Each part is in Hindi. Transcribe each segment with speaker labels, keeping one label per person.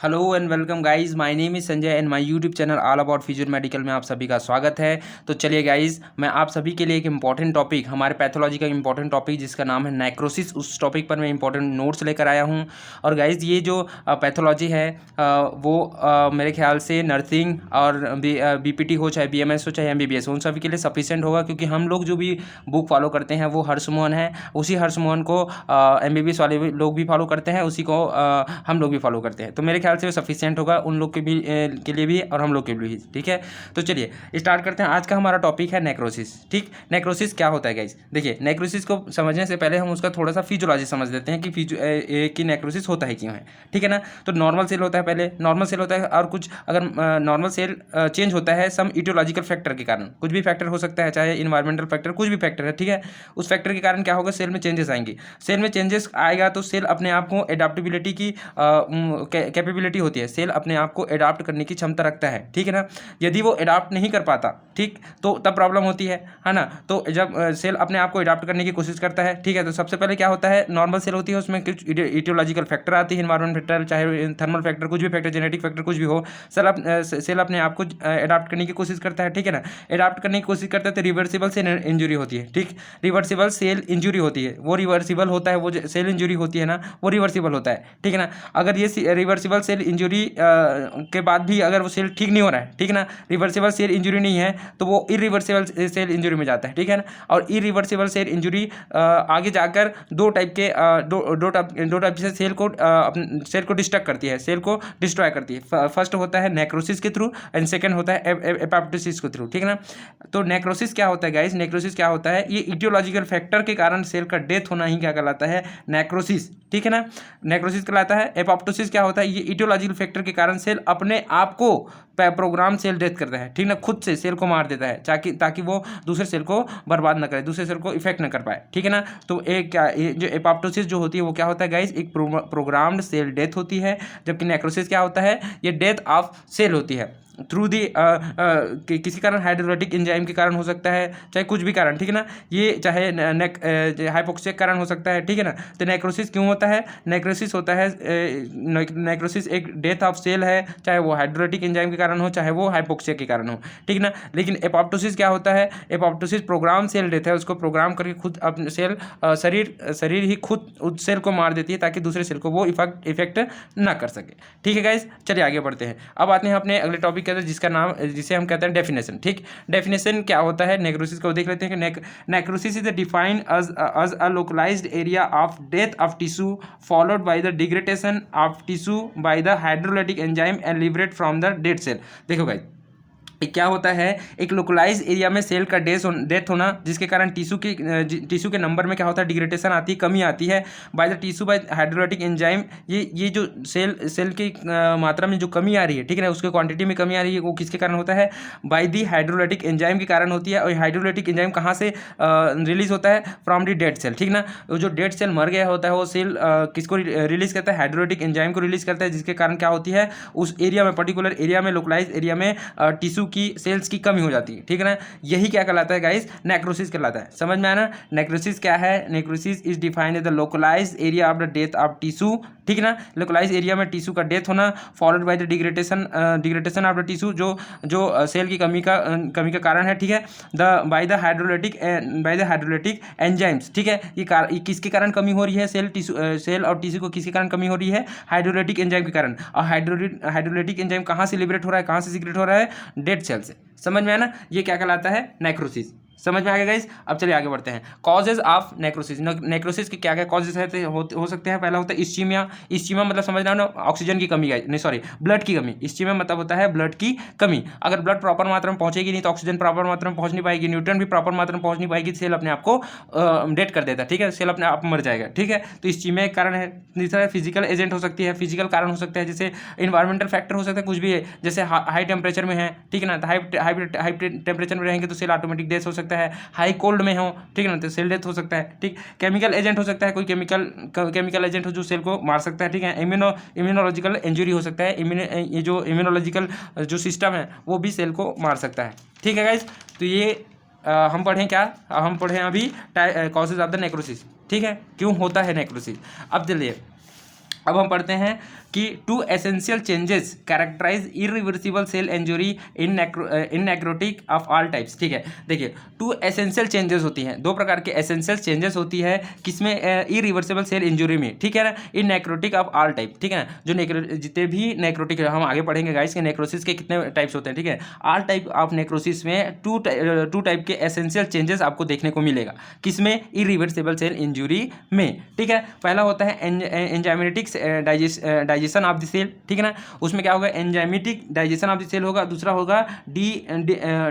Speaker 1: Hello and welcome guys, my name is Sanjay and my YouTube channel all about physio medical में आप सभी का स्वागत है। तो चलिए गाइस, मैं आप सभी के लिए एक इंपॉर्टेंट टॉपिक, हमारे पैथोलॉजी का इंपॉर्टेंट टॉपिक जिसका नाम है नेक्रोसिस, उस टॉपिक पर मैं इंपॉर्टेंट नोट्स लेकर आया हूं। और गाइस ये जो पैथोलॉजी है वो मेरे ख्याल से नर्सिंग और बीपीटी हो, चाहे बीएमएस हो, चाहे एमबीबीएस हो, उन सभी के लिए सफिशिएंट होगा, क्योंकि हम लोग जो भी बुक फॉलो करते हैं वो हर्षमोहन है। उसी हर्षमोहन को एमबीबीएस वाले लोग भी फॉलो करते हैं, उसी को हम लोग भी फॉलो करते हैं। तो मेरे ख्याल से वो सफिशिएंट होगा उन लोग के लिए भी और हम लोग के लिए भी। ठीक है, तो चलिए स्टार्ट करते हैं। आज का हमारा टॉपिक है नेक्रोसिस। ठीक, नेक्रोसिस क्या होता है गाइस? देखिए, नेक्रोसिस को समझने से पहले हम उसका थोड़ा सा फिजियोलॉजी समझ लेते हैं कि नेक्रोसिस होता है क्यों है। ठीक है ना। तो नॉर्मल सेल होता है, पहले नॉर्मल सेल होता है, और कुछ अगर नॉर्मल सेल चेंज होता है सम इटियोलॉजिकल फैक्टर के कारण, कुछ भी फैक्टर हो सकता है, चाहे इन्वायरमेंटल फैक्टर, कुछ भी फैक्टर है। ठीक है, उस फैक्टर के कारण क्या होगा, सेल में चेंजेस आएंगे। सेल में चेंजेस आएगा तो सेल अपने आप को एडाप्टेबिलिटी की कैपेबिलिटी होती है, सेल अपने आप को एडाप्ट करने की क्षमता रखता है। ठीक है ना। यदि वो एडाप्ट नहीं कर पाता, ठीक, तो तब प्रॉब्लम होती है ना। तो जब सेल अपने आप को एडाप्ट करने की कोशिश करता है, ठीक है, तो सबसे पहले क्या होता है, नॉर्मल सेल होती है, उसमें कुछ इटियोलॉजिकल फैक्टर आती है, इन्वायरमेंट फैक्टर, चाहे थर्मल फैक्टर, कुछ भी फैक्टर, जेनेटिक फैक्टर, कुछ भी हो, सेल अपने आप को एडाप्ट करने की कोशिश करता है। ठीक है ना। एडाप्ट करने की कोशिश करता है तो रिवर्सिबल सेल इंजुरी होती है। ठीक, रिवर्सिबल सेल इंजुरी होती है, वो रिवर्सिबल होता है, वो सेल इंजुरी होती है ना, वो रिवर्सिबल होता है। ठीक है ना। अगर ये रिवर्सिबल सेल इंजुरी के बाद भी अगर वो सेल ठीक नहीं हो रहा है, ठीक है ना, रिवर्सिबल सेल इंजुरी नहीं है, तो वो इरिवर्सिबल सेल इंजुरी में जाता है। ठीक है ना। और इरिवर्सिबल सेल इंजुरी आगे जाकर दो टाइप से सेल को डिस्ट्रक्ट करती है, सेल को डिस्ट्रॉय करती है। फर्स्ट होता है नेक्रोसिस के थ्रू एंड सेकंड होता है एपोप्टोसिस के थ्रू। ठीक है ना। तो नेक्रोसिस क्या होता है गाइस? नेक्रोसिस क्या होता है? ये इटियोलॉजिकल फैक्टर के कारण सेल का डेथ होना ही क्या कहलाता है? नेक्रोसिस। ठीक है ना, नेक्रोसिस कहलाता है। एपोप्टोसिस क्या होता है? ये इटियोलॉजिकल फैक्टर के कारण सेल अपने आप को प्रोग्राम सेल डेथ करता है। ठीक ना, खुद से सेल को मार देता है ताकि वो दूसरे सेल को बर्बाद ना करे, दूसरे सेल को इफेक्ट ना कर पाए। ठीक है ना। तो एक क्या जो एपोप्टोसिस जो होती है वो क्या होता है गाइस? एक प्रोग्राम्ड सेल डेथ होती है। जबकि नेक्रोसिस क्या होता है? ये डेथ ऑफ सेल होती है थ्रू दी किसी कारण, हाइड्रोलाइटिक एंजाइम के कारण हो सकता है, चाहे कुछ भी कारण। ठीक है ना। ये चाहे हाइपोक्सिया के कारण हो सकता है। ठीक है ना। तो नेक्रोसिस क्यों होता है? नेक्रोसिस होता है, नेक्रोसिस एक डेथ ऑफ सेल है, चाहे वो हाइड्रोलाइटिक एंजाइम के कारण हो, चाहे वो हाइपोक्सिया के कारण हो। ठीक है ना। लेकिन एपोप्टोसिस क्या होता है? एपोप्टोसिस प्रोग्राम सेल डेथ है, उसको प्रोग्राम करके खुद अपने सेल शरीर ही खुद उस सेल को मार देती है ताकि दूसरे सेल को वो इफेक्ट ना कर सके। ठीक है गाइस, चलिए आगे बढ़ते हैं। अब आते हैं अपने अगले टॉपिक के अंदर, जिसे हम कहते हैं डेफिनेशन। ठीक, डेफिनेशन क्या होता है नेक्रोसिस को देख लेते हैं कि necrosis is defined as a localized area of death of tissue followed by the degradation of tissue by the hydrolytic enzyme and liberate from the dead cell। देखो गाइस, क्या होता है, एक लोकलाइज एरिया में सेल का डेथ होना, जिसके कारण टिश्यू के नंबर में क्या होता है? डिग्रेडेशन आती है, कमी आती है। By the tissue bye hydrolytic enzyme, ये जो सेल की मात्रा में जो कमी आ रही है, ठीक है ना, उसके क्वांटिटी में कमी आ रही है, वो किसके कारण होता है? बाय दी हाइड्रोलाइटिक एंजाइम के कारण होती है। और हाइड्रोलाइटिक एंजाइम कहाँ से रिलीज होता है? From the dead cell. ठीक ना, जो डेड सेल मर गया होता है वो सेल किसको रिलीज करता है? हाइड्रोलाइटिक एंजाइम को रिलीज करता है, जिसके कारण क्या होती है? उस एरिया में, पर्टिकुलर एरिया में, लोकलाइज एरिया में टिश्यू की सेल्स की कमी हो जाती है। ठीक है ना। यही क्या कहलाता है गाइस? नेक्रोसिस कहलाता है। समझ में आया ना? नेक्रोसिस क्या है? Necrosis is defined as the localized area of the death of tissue. ठीक है ना, लोकलाइज एरिया में टिश्यू का डेथ होना, followed by the degradation of the tissue, जो सेल की कमी का कारण है। ठीक है, बाय द हाइड्रोलाइटिक एंजाइम्स। ठीक है, ये किसके कारण कमी हो रही है? सेल और टिश्यू को किसके कारण कमी हो रही है? हाइड्रोलाइटिक एंजाइम के कारण। और हाइड्रोलाइटिक एंजाइम कहाँ से लिबरेट हो रहा है, कहाँ से सीक्रेट हो रहा है? डेड सेल से। समझ में आया ना? ये क्या कहलाता है? नेक्रोसिस। समझ में आ गया गाइस? अब चलिए आगे बढ़ते हैं। Causes of necrosis. नेक्रोसिस के क्या क्या कॉजेज हो सकते हैं? पहला होता है इस्चीमिया। इस्चीमिया मतलब समझना ना, ऑक्सीजन की कमी, नहीं सॉरी, ब्लड की कमी। इस्चीमिया मतलब होता है ब्लड की कमी। अगर ब्लड प्रॉपर मात्रा में पहुंचेगी नहीं तो ऑक्सीजन प्रॉपर मात्रा में पहुंच नहीं पाएगी, न्यूट्रन भी प्रॉपर मात्रा में पहुंच नहीं पाएगी, सेल अपने आप को डेड कर देता है। ठीक है, सेल अपने आप मर जाएगा। ठीक है, तो इस्चीमिया एक कारण है। तीसरा फिजिकल एजेंट हो सकती है, फिजिकल कारण हो सकता है, जैसे इन्वायरमेंटल फैक्टर हो सकता है, कुछ भी है, जैसे हाई टेम्परेचर में है, ठीक है ना, हाई टेम्परेचर में रहेंगे तो सेल ऑटोमेटिक डेथ हो सकता है। हाई कोल्ड में हो, ठीक है ना, तो सेल डेथ हो सकता है। ठीक, केमिकल एजेंट हो सकता है, कोई केमिकल एजेंट हो जो सेल को मार सकता है। ठीक है, इम्यूनोलॉजिकल इंजरी हो सकता है, ये जो इम्यूनोलॉजिकल जो सिस्टम है वो भी सेल को मार सकता है। ठीक है गाइज, तो ये हम पढ़ें क्या? हम पढ़ें अभी कॉजेज ऑफ द नेक्रोसिस। ठीक है, क्यों होता है नेक्रोसिस। अब चलिए, अब हम पढ़ते हैं कि 2 essential changes characterize irreversible cell injury in necrotic of all types. ठीक है, देखिए 2 एसेंशियल चेंजेस होती हैं, 2 प्रकार के एसेंशियल चेंजेस होती है किसमें, इरिवर्सिबल सेल इंजरी में। ठीक है ना, इन नेक्रोटिक ऑफ ऑल टाइप। ठीक है ना, जो जितने भी नेक्रोटिक है, हम आगे पढ़ेंगे गाइस कि नेक्रोसिस के कितने टाइप्स होते हैं। ठीक है, ऑल टाइप ऑफ नेक्रोसिस में टू टाइप के एसेंशियल चेंजेस आपको देखने को मिलेगा, किसमें, इरिवर्सिबल सेल इंजरी में। ठीक है, पहला होता है enzymatic digestion of the cell. ठीक है ना, उसमें क्या होगा, enzymatic digestion of the cell होगा। दूसरा होगा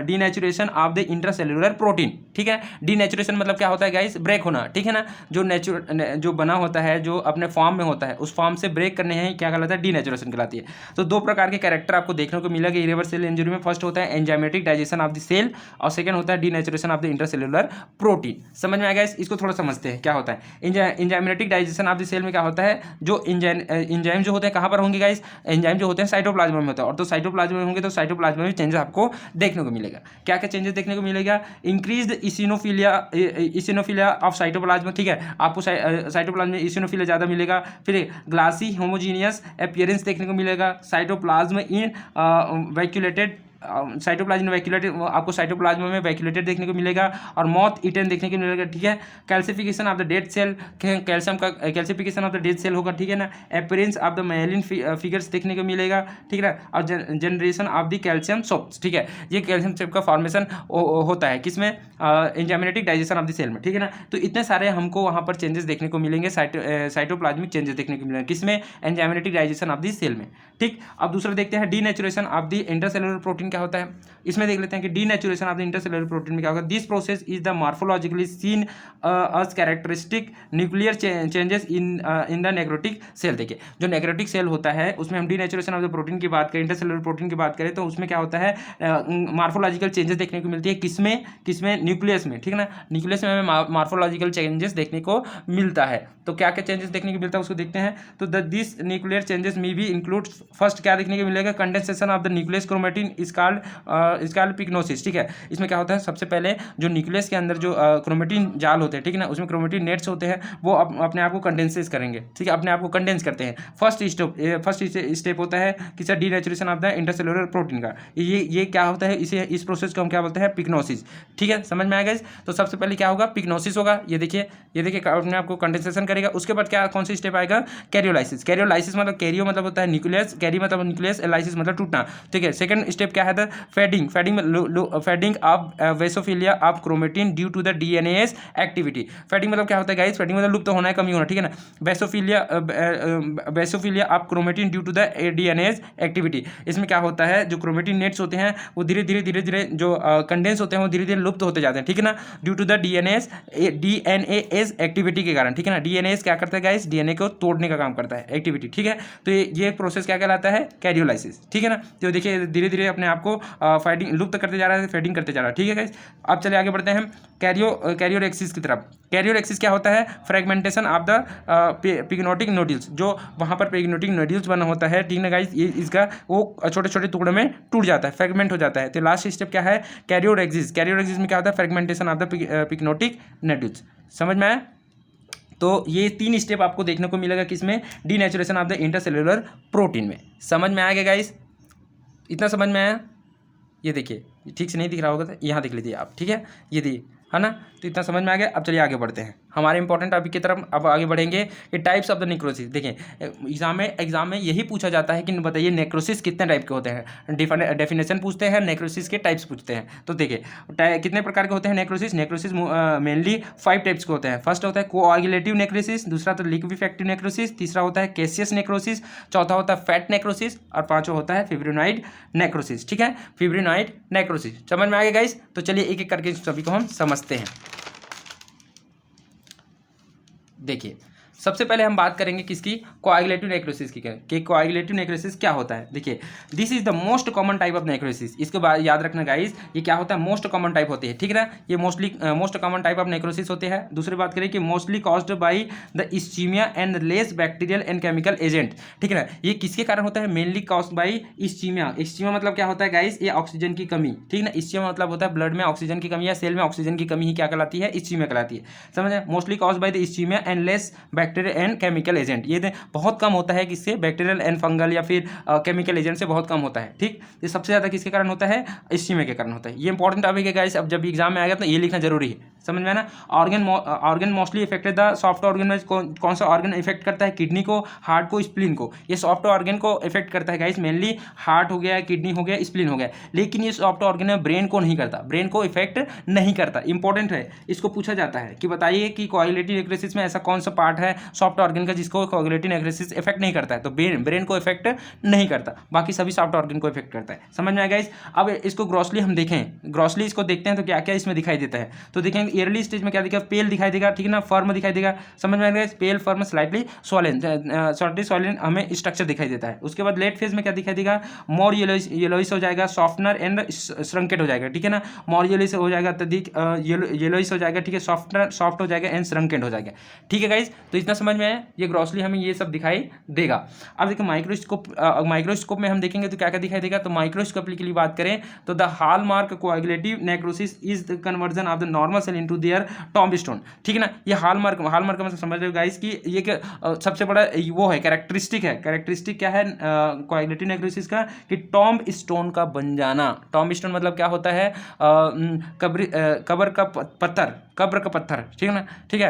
Speaker 1: denaturation of the intracellular protein. ठीक है, डीनेचुरेशन मतलब क्या होता है गाइस, ब्रेक होना। ठीक है ना, जो बना होता है, जो अपने फॉर्म में होता है, उस फॉर्म से ब्रेक करने हैं, क्या कहलाता है, डीनेचुरेशन कहलाती है। तो 2 प्रकार के कैरेक्टर आपको देखने को मिलेगा इरिवर्सिबल इंजरी में। फर्स्ट होता है enzymatic digestion of the cell और सेकंड होता है denaturation of the intracellular protein. समझ में आएगा, इसको थोड़ा समझते हैं क्या होता है। Enzymatic digestion of the cell में क्या होता है, जो एंजाइम जो होते हैं कहाँ पर होंगे गाइस, एंजाइम जो होते हैं साइटोप्लाज्म में होता है, और तो साइटोप्लाज्म में होंगे तो साइटोप्लाज्म में चेंजेस आपको देखने को मिलेगा। क्या क्या चेंजेस देखने को मिलेगा, इंक्रीज्ड इसिनोफिलिया ऑफ साइटोप्लाज्म। ठीक है, आपको साइटोप्लाज्म में इसिनोफिलिया ज़्यादा मिलेगा। फिर ग्लासी होमोजीनियस अपीयरेंस देखने को मिलेगा। Cytoplasm in vacuolated, cytoplasm vacuolated, आपको साइटोप्लाज्म में वैक्यूलेटेड देखने को मिलेगा और मॉथ ईटन देखने को मिलेगा। ठीक है, calcification of the dead cell, calcium का calcification of the dead cell होगा। ठीक है ना, appearance of the myelin figures देखने को मिलेगा। ठीक है, और generation of the calcium soaps. ठीक है, ये कैल्शियम सोप का फॉर्मेशन होता है किसमें, enzymatic digestion of the cell में। ठीक है ना, तो इतने सारे हमको वहाँ पर चेंजेस देखने को मिलेंगे, साइटोप्लाज्मिक चेंजेस देखने को मिलेंगे किसमें, enzymatic digestion of the cell में। ठीक, अब दूसरा देखते हैं denaturation of the intercellular protein क्या होता है। इसमें देख लेते हैं कि denaturation of the intercellular protein में क्या होगा, this process is the morphologically seen as characteristic nuclear changes in the necrotic cell. देखिए जो नेक्रोटिक सेल होता है उसमें हम डीनेचुरेशन ऑफ द प्रोटीन की बात करें, इंटरसेलुलर प्रोटीन की बात करें, तो उसमें क्या होता है, मॉर्फोलॉजिकल चेंजेस देखने को मिलती है किसमें, न्यूक्लियस में। ठीक है ना, न्यूक्लियस में हमें मॉर्फोलॉजिकल चेंजेस देखने को मिलता है। तो क्या क्या चेंजेस देखने को मिलता है उसको देखते हैं। तो दिस न्यूक्लियर चेंजेस में भी इंक्लूड, फर्स्ट क्या देखने को मिलेगा, condensation of the nucleus chromatin is called pyknosis. ठीक है, इसमें क्या होता है, सबसे पहले जो न्यूक्लियस के अंदर जो क्रोमेटिन जाल होते हैं, ठीक है ना, उसमें क्रोमेटिन नेट्स होते हैं, वो अपने आप को कंडेंसेस करेंगे। ठीक है, अपने आप को कंडेंस करते हैं। फर्स्ट स्टेप होता है किसी denaturation of the intercellular protein का। ये क्या होता है, इस प्रोसेस को हम क्या बोलते हैं, पिग्नोसिस। ठीक है, समझ में आएगा। तो सबसे पहले क्या होगा, पिग्नोसिस होगा। ये देखिए अपने आप को कंडेंसेशन करेगा। उसके बाद क्या, कौन सी स्टेप आएगा, कैरियोलाइसिस। कैरियोलाइसिस मतलब कैरियो मतलब होता है न्यूक्लियस, कैरी मतलब न्यूक्लियस, एलाइसिस मतलब टूटना। ठीक है, सेकंड स्टेप क्या है, fading fading of basophilia of chromatin due to the DNase activity. Fading मतलब क्या होता है गाइस, फेडिंग मतलब लुप्त होना है, कमी होना। ठीक है ना, basophilia of chromatin due to the DNase activity. इसमें क्या होता है, जो क्रोमेटिन नेट्स होते हैं वो धीरे धीरे जो कंडेंस होते हैं वो धीरे धीरे लुप्त होते जाते हैं। ठीक है ना, due to the DNase activity के कारण। ठीक है ना, डीएनएस क्या करता है गाइस, डीएनए को तोड़ने का काम करता है, एक्टिविटी। ठीक है, तो ये प्रोसेस क्या कहलाता है, कैरियोलाइसिस। ठीक है ना, तो देखिए धीरे धीरे अपने आप को फाइटिंग लुप्त करते जा रहा है, फेडिंग करते जा रहा है। ठीक है गाइस, अब चले आगे बढ़ते हैं कैरियोरेक्सिस की तरफ। कैरियोरेक्सिस क्या होता है, फ्रेगमेंटेशन ऑफ द पिग्नोटिक नोड्यूल्स, जो वहाँ पर पिग्नोटिक नोड्यूल्स बना होता है। ठीक है गाइस, ये इसका वो छोटे छोटे टुकड़ों में टूट जाता है, फ्रेगमेंट हो जाता है। तो लास्ट स्टेप क्या है, कैरियोरेक्सिस। कैरियोरेक्सिस में क्या होता है, फ्रेगमेंटेशन ऑफ द पिग्नोटिक नोड्यूल्स। समझ में आया। तो ये 3 स्टेप आपको देखने को मिलेगा किसमें, denaturation of the intercellular protein में। समझ में आ गया गाइस, इतना समझ में आया। ये देखिए ठीक से नहीं दिख रहा होगा तो यहाँ देख लीजिए आप। ठीक है, ये देखिए है ना, तो इतना समझ में आ गया। अब चलिए आगे बढ़ते हैं हमारे इंपॉर्टेंट टॉपिक की तरफ। अब आगे बढ़ेंगे कि टाइप्स ऑफ द नेक्रोसिस। देखिए एग्जाम में यही पूछा जाता है कि बताइए नेक्रोसिस कितने टाइप के होते हैं, डेफिनेशन पूछते हैं, नेक्रोसिस के टाइप्स पूछते हैं। तो देखिए कितने प्रकार के होते हैं नेक्रोसिस। नेक्रोसिस मेनली 5 टाइप्स के होते हैं। फर्स्ट होता है कोआगुलेटिव नेक्रोसिस, दूसरा तो लिक्विफेक्टिव नेक्रोसिस, तीसरा होता है कैसियस नेक्रोसिस, चौथा होता है फैट नेक्रोसिस और पांचवा होता है फिब्रिनॉइड नेक्रोसिस। ठीक है, फिब्रिनॉइड नेक्रोसिस। समझ में आ गया गाइस। तो चलिए एक एक करके सभी को हम समझते हैं। देखिए सबसे पहले हम बात करेंगे किसकी, कोआगुलेटिव नेक्रोसिस की। कि कोआगुलेटिव नेक्रोसिस क्या होता है। देखिए this is the most common type of necrosis. इसके बाद याद रखना गाइस, ये क्या होता है, मोस्ट कॉमन टाइप होती है। ठीक है ना, ये most common type of necrosis होते हैं। दूसरी बात करें कि mostly caused by the ischaemia and less bacterial and chemical agent. ठीक है ना, ये किसके कारण होता है, mainly caused by ischaemia. Ischaemia मतलब क्या होता है गाइस, ये ऑक्सीजन की कमी। ठीक है ना, इस्चीमिया मतलब होता है ब्लड में ऑक्सीजन की कमी या सेल में ऑक्सीजन की कमी ही क्या कहलाती है, इस्चीमिया कहलाती है। समझ, mostly caused by the ischaemia and less bacterial and chemical agent, ये बहुत कम होता है किससे, बैक्टीरियल एंड फंगल या फिर केमिकल एजेंट से बहुत कम होता है। ठीक, ये सबसे ज़्यादा किसके कारण होता है, इस्टीमा के कारण होता है। ये इंपॉर्टेंट टॉपिक है गाइस, अब जब एग्जाम में आएगा तो ये लिखना जरूरी है, समझ में आना। Organ mostly affected the soft organ में कौन सा ऑर्गन इफेक्ट करता है, किडनी को, हार्ट को, स्प्लीन को। ये सॉफ्ट ऑर्गन को इफेक्ट करता है गाइस, मेनली हार्ट हो गया, किडनी हो गया, स्प्लीन हो गया, लेकिन ये सॉफ्ट ऑर्गन है ब्रेन को नहीं करता, ब्रेन को इफेक्ट नहीं करता। इंपॉर्टेंट है, इसको पूछा जाता है कि बताइए कि कोआगुलेटिव नेक्रोसिस में ऐसा कौन सा पार्ट है सॉफ्ट ऑर्गन का जिसको कोआगुलेटिव नेक्रोसिस इफेक्ट नहीं करता है, तो ब्रेन को इफेक्ट नहीं करता, बाकी सभी सॉफ्ट ऑर्गन को इफेक्ट करता है। समझ में आएगा गाइस। अब इसको ग्रॉसली हम देखें, ग्रॉसली इसको देखते हैं तो क्या क्या इसमें दिखाई देता है, तो देखेंगे ईयरली स्टेज में क्या दिखेगा, पेल दिखाई देगा, ठीक है ना, फर्म दिखाई देगा। समझ में आएगा, पेल फर्म स्लाइटली सॉलिड हमें स्ट्रक्चर दिखाई देता है। उसके बाद लेट फेज में क्या दिखाई देगा, मोर येलोइश हो जाएगा, सॉफ्टनर एंड श्रंकेट हो जाएगा, ठीक है ना, मोर येलोइश हो जाएगा, अत्यधिक येलोइश हो जाएगा, ठीक है, सॉफ्ट हो जाएगा एंड श्रंकेट हो जाएगा। ठीक है गाइस, तो इतना समझ में आया, ये ग्रॉसली हमें ये सब दिखाई देगा। अब देखिए माइक्रोस्कोप में हम देखेंगे तो क्या क्या दिखाई देगा, तो माइक्रोस्कोप के लिए बात करें तो the hallmark coagulative necrosis is the conversion of the normal cell into their tombstone, ठीक है ना। ये हॉलमार्क का मतलब समझ रहे हो गाइस कि ये सबसे बड़ा वो है, कैरेक्टरिस्टिक क्या है कोआगुलेटिव नेक्रोसिस का, कि टॉम्ब स्टोन का बन जाना। टॉम्ब स्टोन मतलब क्या होता है, कब्र का पत्थर, ठीक है ना, ठीक है।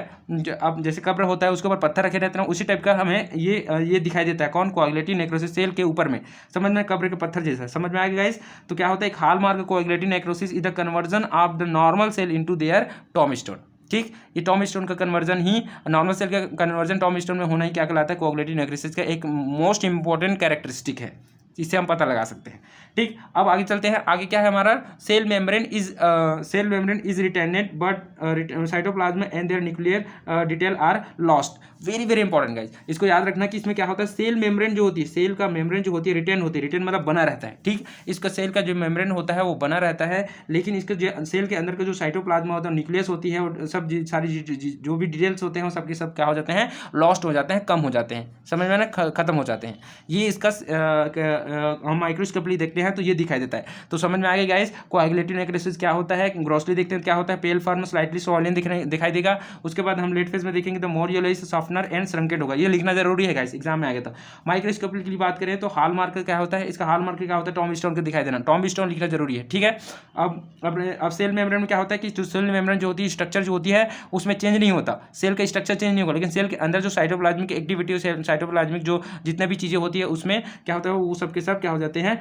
Speaker 1: अब जैसे कब्र होता है उसके ऊपर पत्थर रखे रहते हैं, उसी टाइप का हमें ये दिखाई देता है, कौन, कोआगुलेटिव नेक्रोसिस सेल के ऊपर में, समझ में, कब्र के पत्थर जैसा, समझ में आएगा गाइस। तो क्या होता है, एक hallmark coagulative necrosis is the conversion of the normal cell into their tombstone. ठीक, ये टॉम्बस्टोन का कन्वर्जन ही, नॉर्मल सेल का कन्वर्जन टॉम्बस्टोन में होना ही क्या कहलाता है, कोआगुलेटिव नेक्रोसिस का एक मोस्ट इंपॉर्टेंट कैरेक्टरिस्टिक है, इससे हम पता लगा सकते हैं। ठीक, अब आगे चलते हैं, आगे क्या है हमारा, cell membrane is retained but cytoplasm and their nuclear detail are lost. Very very important guys, इसको याद रखना कि इसमें क्या होता है, सेल मेम्ब्रेन जो होती है, सेल का मेम्ब्रेन जो होती है रिटेन होती है, रिटेन मतलब बना रहता है। ठीक, इसका सेल का जो मेम्ब्रेन होता है वो बना रहता है, लेकिन इसके जो सेल के अंदर का जो साइटोप्लाज्म होता है, न्यूक्लियस होती है, और सब सारी जो भी डिटेल्स होते हैं वो सबके सब क्या हो जाते हैं, लॉस्ट हो जाते हैं, कम हो जाते हैं, समझ में ना, खत्म हो जाते हैं। ये इसका हम माइक्रोस्कोपली देखते हैं तो ये दिखाई देता है। तो समझ में आ गया गाइस, कोआगुलेटिव नेक्रोसिस क्या होता है, ग्रॉसली देखते हैं क्या होता है, पेल फॉर्म स्लाइटली स्वॉलन दिखाई देगा। उसके बाद हम लेट फेज में देखेंगे तो मोर येलोइश, सॉफ्टनर एंड श्रंकेट होगा, ये लिखना जरूरी है गाइस, एग्जाम में आ गया था। माइक्रोस्कोपी की बात करें तो हॉलमार्क क्या होता है, इसका हॉलमार्क क्या होता है, टॉम्बस्टोन को दिखाई देना, टॉम्बस्टोन लिखना जरूरी है। ठीक है, अब सेल मेम्ब्रेन में क्या होता है कि जो सेल मेम्ब्रेन जो होती है, स्ट्रक्चर जो होती है उसमें चेंज नहीं होता, सेल का स्ट्रक्चर चेंज नहीं होगा, लेकिन सेल के अंदर जो साइटोप्लाज्मिक एक्टिविटी, साइटोप्लाज्मिक जो जितने भी चीज़ें होती है उसमें क्या होता है, वो सब के सब क्या हो जाते हैं,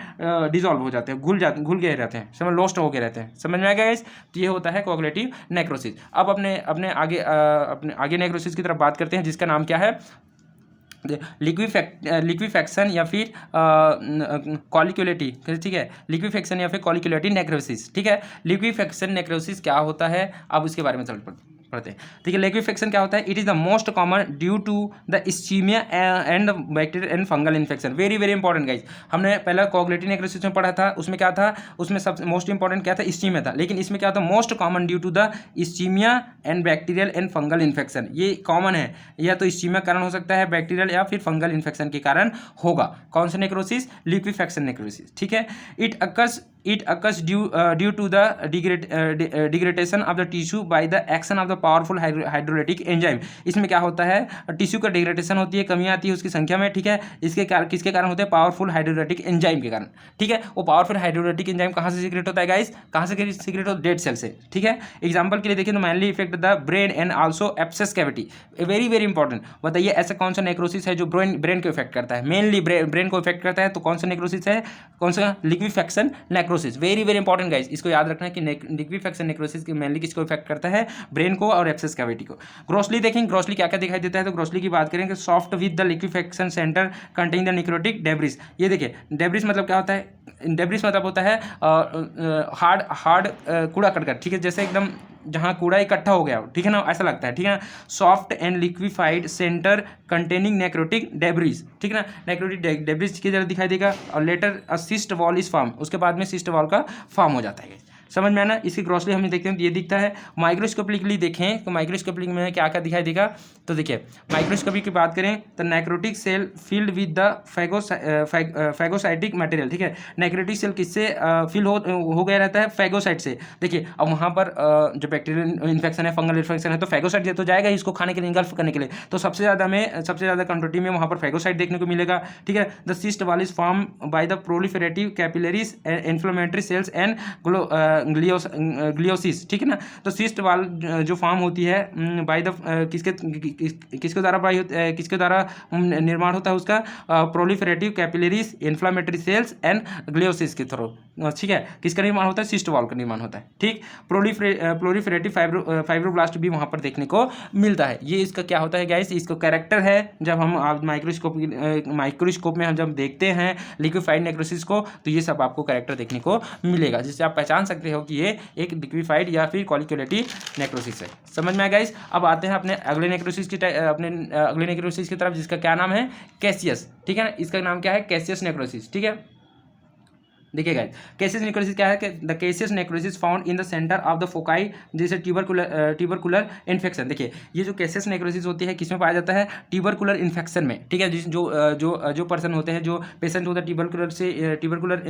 Speaker 1: डिजॉल्व हो जाते हैं, घुल गए रहते हैं, समझ, लॉस्ट हो गए रहते हैं। समझ में आ गया गाइस, तो ये होता है कोआगुलेटिव नेक्रोसिस। अब अपने आगे नेक्रोसिस की तरफ बात करते हैं, जिसका नाम क्या है, लिक्विफेक्शन या फिर कॉलिक्यूलेटी, ठीक है, लिक्विफेक्शन या फिर कॉलिक्यूलेटी नेक्रोसिस। ठीक है, लिक्विफेक्शन नेक्रोसिस क्या होता है, अब उसके बारे में पढ़ते हैं। ठीक है, लिक्विफेक्शन क्या होता है, it is the most common due to the ischaemia and bacterial and fungal infection. Very very important guys, हमने पहला कोआगुलेटिव नेक्रोसिस में पढ़ा था, उसमें क्या था, उसमें सब मोस्ट इंपॉर्टेंट क्या था, इस्चीमिया था, लेकिन इसमें क्या था, most common due to the ischaemia and bacterial and fungal infection. ये कॉमन है, या तो इस्चीमिया कारण हो सकता है, बैक्टीरियल या फिर फंगल इन्फेक्शन के कारण होगा। कौन सा नेक्रोसिस, लिक्विफेक्शन नेक्रोसिस। ठीक है, it occurs due to the degradation of the tissue by the action of the powerful hydrolytic enzyme। इसमें क्या होता है, टिश्यू का डिग्रेडेशन होती है, कमी आती है उसकी संख्या में। ठीक है, इसके कारण किसके कारण होते हैं, पावरफुल हाइड्रोलाइटिक एंजाइम के कारण। ठीक है, वो पावरफुल हाइड्रोलाइटिक एंजाइम कहाँ से सीक्रेट होता है गाइस, कहाँ से सीक्रेट होता है, डेड सेल से। ठीक है, एग्जाम्पल के लिए देखिए तो mainly effect the brain and also abscess cavity. Very very important, बताइए ऐसा कौन सा नेक्रोसिस है जो ब्रेन को इफेक्ट करता है, मेनली ब्रेन को इफेक्ट करता है, तो कौन सा नेक्रोसिस है, कौन सा, liquefaction necrosis. Very very important guys, इसको याद रखना है कि लिक्विफेक्शन नेक्रोसिस की मेनली किसको इफेक्ट करता है, ब्रेन को और एब्सेस कैविटी को। ग्रॉसली देखेंगे, ग्रॉसली क्या क्या दिखाई देता है, तो ग्रॉसली की बात करेंगे, soft with the liquefaction centre containing the necrotic debris. ये देखिए, डेब्रिस मतलब क्या होता है, डेब्रिस मतलब होता है हार्ड कूड़ा करकट। ठीक है, जैसे एकदम जहाँ कूड़ा इकट्ठा हो गया, ठीक है ना, ऐसा लगता है। ठीक है, soft and liquefied centre containing necrotic debris. ठीक है ना, नेक्रोटिक डेब्रिस की तरह दिखाई देगा, और later a cyst wall is form, उसके बाद में सिस्ट वॉल का फॉर्म हो जाता है। समझ में आना। इसकी ग्रॉसली हम देखते हैं तो ये दिखता है। माइक्रोस्कोपिकली देखें तो माइक्रोस्कोपिक में क्या क्या दिखाई देगा, तो देखिए माइक्रोस्कोपिक की बात करें तो necrotic cell filled with the phagocytic material, ठीक है। नेक्रोटिक सेल किससे फिल हो गया रहता है, फैगोसाइट से। देखिए अब वहाँ पर जो बैक्टीरियल इन्फेक्शन है, फंगल इन्फेक्शन है, तो फैगोसाइट तो जाएगा ही इसको खाने के लिए, इंगल्फ करने के लिए, तो सबसे ज़्यादा क्वांटिटी में वहाँ पर फैगोसाइट देखने को मिलेगा, ठीक है। The cyst wall is form by the proliferative capillaries inflammatory cells and gliosis, ठीक है ना। तो सिस्ट वॉल जो फॉर्म होती है बाय द किसके द्वारा निर्माण होता है उसका, proliferative capillaries inflammatory cells and gliosis के थ्रू, ठीक है। किसका निर्माण होता है, सिस्ट वॉल का निर्माण होता है, ठीक। प्रोलिफेरेटिव फाइब्रोब्लास्ट भी वहाँ पर देखने को मिलता है। ये इसका क्या होता है गाइस, इसको कैरेक्टर है। जब हम माइक्रोस्कोप में हम जब देखते हैं लिक्विफाइड नेक्रोसिस को, तो ये सब आपको कैरेक्टर देखने को मिलेगा, जिससे आप पहचान सकते हो कि ये एक लिक्विफाइड या फिर कॉलिक्यूलेटिव नेक्रोसिस है। समझ में आया गाइस। अब आते हैं अपने अगले नेक्रोसिस की तरफ, जिसका क्या नाम है, कैसियस, ठीक है ना। इसका नाम क्या है, कैसियस नेक्रोसिस, ठीक है। देखिए गाइस, कैसियस नेक्रोसिस क्या है कि the Cassius necrosis found in the centre of the foci जैसे ट्यूबरकुलर इन्फेक्शन। देखिए ये जो कैसियस नेक्रोसिस होती है किसमें पाया जाता है, ट्यूबरकुलर इन्फेक्शन में, ठीक है। जो पर्सन होते हैं, जो पेशेंट होता है ट्यूबरकुलर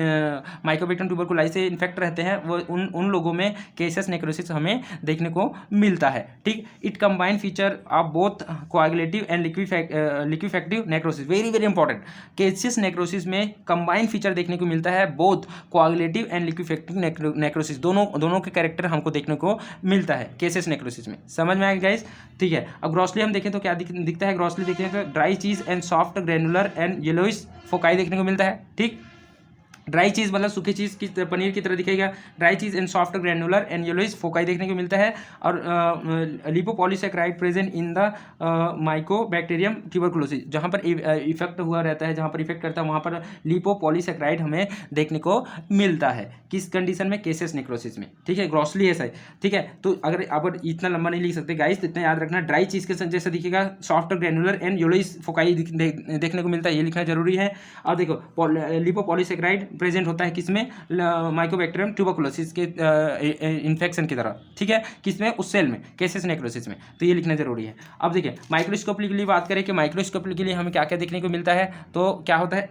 Speaker 1: माइकोबैक्टीरियम ट्यूबरकुलाई से इन्फेक्ट रहते हैं, वो उन लोगों में कैसियस नेक्रोसिस हमें देखने को मिलता है, ठीक। It combine feature of both कोआगुलेटिव and लिक्विफेक्टिव necrosis, very very important. Cassius necrosis में कंबाइन फीचर देखने को मिलता है, कोआगुलेटिव एंड लिक्विफेक्टिव नेक्रोसिस, दोनों के कैरेक्टर हमको देखने को मिलता है कैसियस नेक्रोसिस में। समझ में आएगा गाइस, ठीक है। अब ग्रॉसली हम देखें तो क्या दिखता है, ग्रॉसली देखते हैं तो ड्राई चीज and soft granular and yellowish foci देखने को मिलता है, ठीक। ड्राई चीज़ मतलब सूखी चीज़ की पनीर की तरह दिखेगा, dry cheese and soft granular and yellowish foci देखने को मिलता है। और lipopolysaccharide present in the mycobacterium tuberculosis, जहाँ पर इफेक्ट हुआ रहता है, जहाँ पर इफेक्ट करता है वहाँ पर लिपोपॉलीसैकेराइड हमें देखने को मिलता है। किस कंडीशन में, कैसियस नेक्रोसिस में, ठीक है। ग्रॉसली ऐसा है, ठीक है। तो अगर इतना लंबा नहीं लिख सकते गाइस, तो इतना याद रखना, ड्राई चीज़ के जैसे दिखेगा, soft granular and yellowish foci देखने को मिलता है, ये लिखना जरूरी है। और देखो लिपोपॉलीसैकेराइड प्रेजेंट होता है किसमें, माइकोबैक्टीरियम ट्यूबरकुलोसिस के इन्फेक्शन की तरह, ठीक है। किसमें, उस सेल में, कैसियस नेक्रोसिस में, तो ये लिखना जरूरी है। अब देखिए माइक्रोस्कोपी के लिए बात करें कि माइक्रोस्कोपी के लिए हमें क्या क्या देखने को मिलता है, तो क्या होता है,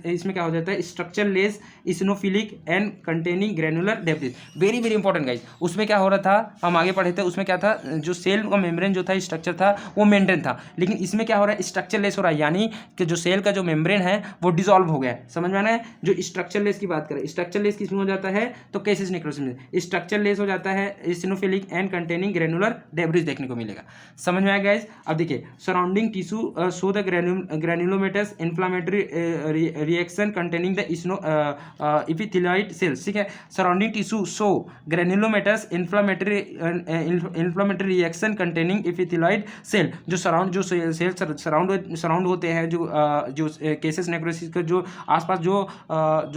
Speaker 1: इसमें क्या हो जाता है, structureless eosinophilic and containing granular debris, very very important guys. उसमें क्या हो रहा था, हम आगे पढ़े थे, उसमें क्या था, जो सेल का मेम्ब्रेन जो था, स्ट्रक्चर था, वो मेंटेन था। लेकिन इसमें क्या हो रहा है, स्ट्रक्चर लेस हो रहा है, यानी कि जो सेल का जो मेम्ब्रेन है वो डिसॉल्व हो गया है। समझ में आना है। जो स्ट्रक्चर लेस की बात करें, स्ट्रक्चर लेस किसमें हो जाता है, तो कैसियस नेक्रोसिस में स्ट्रक्चर लेस हो जाता है, eosinophilic and containing granular debris देखने को मिलेगा। समझ में आया गाइस। अब देखिए surrounding tissue show the granulomatous inflammatory reaction containing the epithelioid cells, ठीक है। Surrounding tissue show granulomatous inflammatory reaction containing epithelioid cell, जो सेल सराउंड होते हैं, जो कैसियस नेक्रोसिस के जो आसपास जो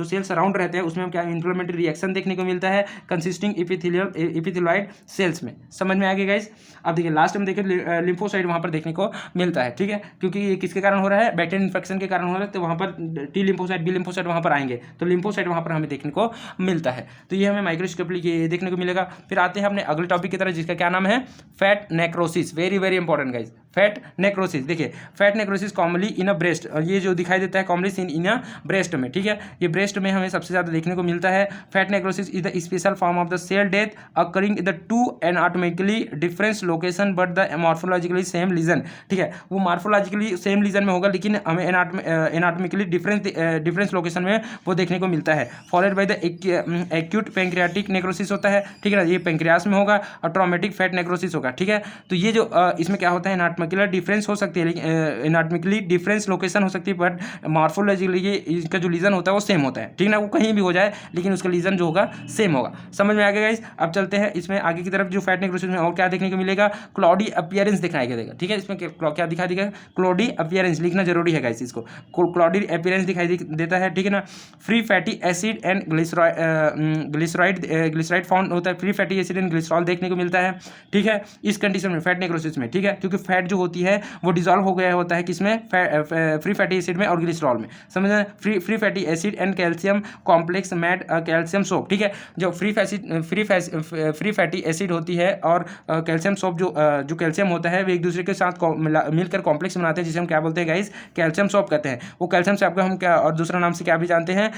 Speaker 1: सेल सराउंड रहते हैं, उसमें क्या इन्फ्लेमेटरी रिएक्शन देखने को मिलता है, कंसिस्टिंग एपिथेलियोइड सेल्स में। समझ में आ गया गाइस। अब देखिए लास्ट में देखिए लिम्फोसाइट वहाँ पर देखने को मिलता है, ठीक है, क्योंकि ये किसके कारण हो रहा है, बैक्टीरियल इन्फेक्शन के कारण हो रहा है, तो वहाँ पर टी लिम्फोसाइट, बी लिम्फोसाइट वहाँ पर आएंगे, तो लिम्फोसाइट वहाँ पर हमें देखने को मिलता है। तो ये हमें माइक्रोस्कोपी देखने को मिलेगा। फिर आते हैं अपने अगले टॉपिक की तरफ, जिसका क्या नाम है, fat necrosis, very very important guys. Fat necrosis, देखिए fat necrosis commonly in a breast, ये जो दिखाई देता है कॉमनली इन अ ब्रेस्ट में, ठीक है। ये ब्रेस्ट में हमें सबसे ज़्यादा देखने को मिलता है। Fat necrosis is the special form of the cell death occurring in the two anatomically difference location but the morphologically same lesion, ठीक है। वो मॉर्फोलॉजिकली सेम लीजन में होगा, लेकिन हमें एनाटॉमिकली डिफरेंस लोकेशन में वो देखने को मिलता है। Followed by the acute pancreatic necrosis होता है, ठीक है ना, ये पैंक्रियास में होगा, और ट्रॉमेटिक फैट नेक्रोसिस होगा, ठीक है। तो ये जो इसमें क्या होता है, एनाटॉमिकली डिफरेंस हो सकती है, लेकिन एनाटॉमिकली डिफरेंस लोकेशन हो सकती है, बट मॉर्फोलॉजिकली इसका जो लीजन होता है वो सेम होता है, ठीक ना, वो कहीं भी हो जाए लेकिन उसका लीजन जो होगा सेम होगा। समझ में आ गया गाइस। अब चलते हैं इसमें आगे की तरफ, जो फैट नेक्रोसिस में और क्या देखने को मिलेगा, क्लॉडी अपीयरेंस दिखाई देगा, ठीक है। इसमें क्या दिखाई देगा, क्लॉडी अपीयरेंस लिखना जरूरी है गाइस, इसको क्लॉडी अपीयरेंस दिखाई देता है, ठीक है ना। Free fatty acid and glyceride found होता है, free fatty acid and glycerol देखने को मिलता है, ठीक है, इस कंडीशन में फैट नेक्रोसिस में, ठीक है, क्योंकि फैट जो होती है वो डिजॉल्व हो गया होता है किसमें, फ्री फैटी एसिड में और ग्लिसरॉल में, समझ रहे हैं। Free fatty acid and calcium complex made calcium soap, ठीक है। जो फ्री फैटी एसिड होती है और कैल्शियम सोप जो कैल्शियम होता है वो एक दूसरे के साथ मिलकर कॉम्प्लेक्स बनाते हैं, जिसे हम क्या बोलते हैं गाइस, कैल्शियम सोप कहते हैं। वो कैल्शियम सोप को हम क्या और दूसरा नाम से क्या भी जानते हैं,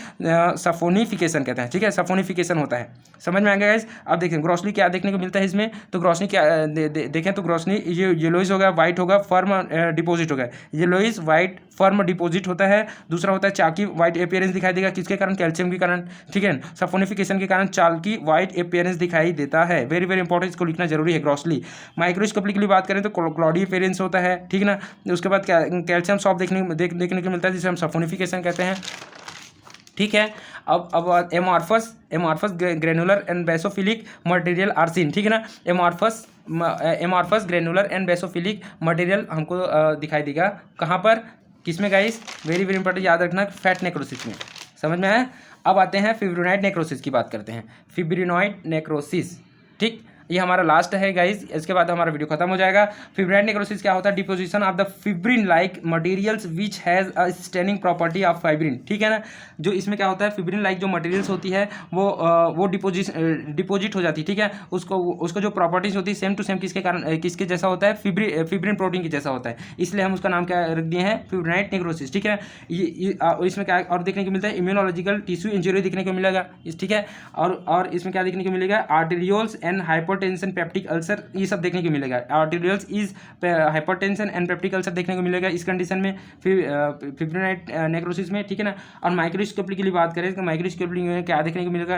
Speaker 1: सफोनिफिकेशन कहते हैं, ठीक है, सफोनिफिकेशन होता है। समझ में आ गया गाइस। अब देखें ग्रोसली क्या देखने को मिलता है इसमें, तो ग्रोसली क्या देखें तो ग्रोसली ये येलोइश होगा, वाइट होगा, फर्म डिपोजिट होगा। येलोइश वाइट फर्म डिपोजिट होता है। दूसरा होता है चाकी वाइट अपीयरेंस दिखाई देगा, किसके कारण, कैल्शियम के कारण, ठीक है, सफोनिफिकेशन के कारण चाल्की वाइट अपीयरेंस दिखाई देता है। वेरी वेरी इंपॉर्टेंट, इसको लिखना जरूरी है ग्रोसली। माइक्रोस्कोपी के लिए बात करें तो क्लॉडी अपीयरेंस होता है, ठीक है ना। उसके बाद कैल्शियम सॉल्ट देखने को मिलता है, जिसे हम सफोनिफिकेशन कहते हैं, ठीक है। अब amorphous granular and basophilic material are seen, ठीक है ना। Amorphous granular and basophilic material हमको दिखाई देगा कहाँ पर, किसमें गाइस, वेरी वेरी इंपॉर्टेंट, याद रखना, फैट नेक्रोसिस में। समझ में आया। अब आते हैं फिब्रिनॉइड नेक्रोसिस की बात करते हैं। फिब्रिनॉइड नेक्रोसिस, ठीक, ये हमारा लास्ट है गाइस, इसके बाद हमारा वीडियो खत्म हो जाएगा। फिब्रिनॉइड नेक्रोसिस क्या होता है, deposition of the fibrin like materials which has a staining property of fibrin, ठीक है ना। जो इसमें क्या होता है, फिब्रिन लाइक जो मटेरियल्स होती है वो डिपोजिट हो जाती है, ठीक है। उसको जो प्रॉपर्टीज होती है सेम टू सेम किसके कारण, किसके जैसा होता है, फिब्रिन प्रोटीन के जैसा होता है, इसलिए हम उसका नाम क्या रख दिए हैं, फिब्रिनॉइड नेक्रोसिस, ठीक है। इसमें क्या और देखने को मिलता है, इम्यूनोलॉजिकल टिश्यू इंजरी देखने को मिलेगा, ठीक है। और इसमें क्या देखने को मिलेगा, arterioles and hypertension, peptic ulcer, ये सब देखने को मिलेगा। Arterioles is hypertension and peptic ulcer देखने को मिलेगा इस कंडीशन में, फिब्रिनॉइड नेक्रोसिस में, ठीक है ना। और माइक्रोस्कोपी के लिए बात करें तो माइक्रोस्कोपी में क्या देखने को मिलेगा,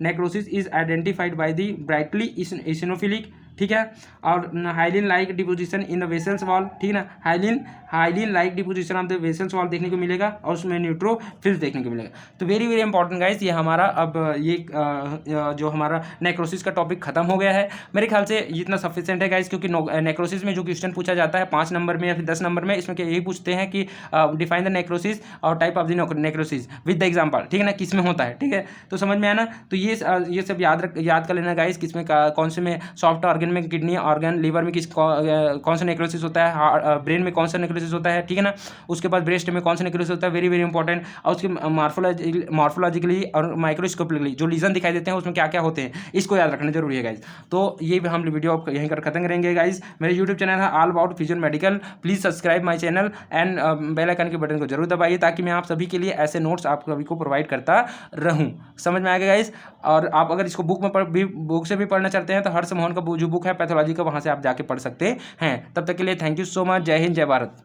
Speaker 1: necrosis is identified by the brightly eosinophilic, ठीक है, और hyaline like deposition in the vessels wall, ठीक है ना। Hyaline like deposition of the vessels wall देखने को मिलेगा और उसमें न्यूट्रोफिल्स देखने को मिलेगा। तो वेरी वेरी इंपॉर्टेंट गाइस, ये हमारा अब ये जो हमारा नेक्रोसिस का टॉपिक खत्म हो गया है। मेरे ख्याल से इतना सफिशिएंट है गाइस, क्योंकि नेक्रोसिस में जो क्वेश्चन पूछा जाता है 5 नंबर में या फिर 10 नंबर में, इसमें यही पूछते हैं कि डिफाइन द नेक्रोसिस और type of the necrosis with the example, ठीक है ना, किसमें होता है, ठीक है। तो समझ में आया ना। तो ये सब याद कर लेना गाइस, किसमें कौन से में सॉफ्ट ऑर्गन में, किडनी ऑर्गन, लीवर में कौन सा नेक्रोसिस होता है, ब्रेन में कौन सा नेक्रोसिस होता है, ठीक है ना। उसके बाद ब्रेस्ट में कौन सा नेक्रोसिस होता है, वेरी वेरी इंपॉर्टेंट। और उसके मॉर्फोलॉजिकली और माइक्रोस्कोपिकली जो लीजन दिखाई देते हैं उसमें क्या क्या होते हैं, इसको याद रखना जरूरी है गाइज। तो ये भी हम वीडियो यहीं कर खत्म करेंगे गाइज। मेरे यूट्यूब चैनल है all about physio medical, please subscribe my channel and bell icon के बटन को जरूर दबाइए, ताकि मैं आप सभी के लिए ऐसे नोट्स आप सभी को प्रोवाइड करता रहूं। समझ में आएगा गाइज। और आप अगर इसको बुक से भी पढ़ना चाहते हैं तो हर्ष मोहन का जो बुक है पैथोलॉजी का, वहाँ से आप जाके पढ़ सकते हैं। तब तक के लिए थैंक यू सो मच। जय हिंद, जय भारत।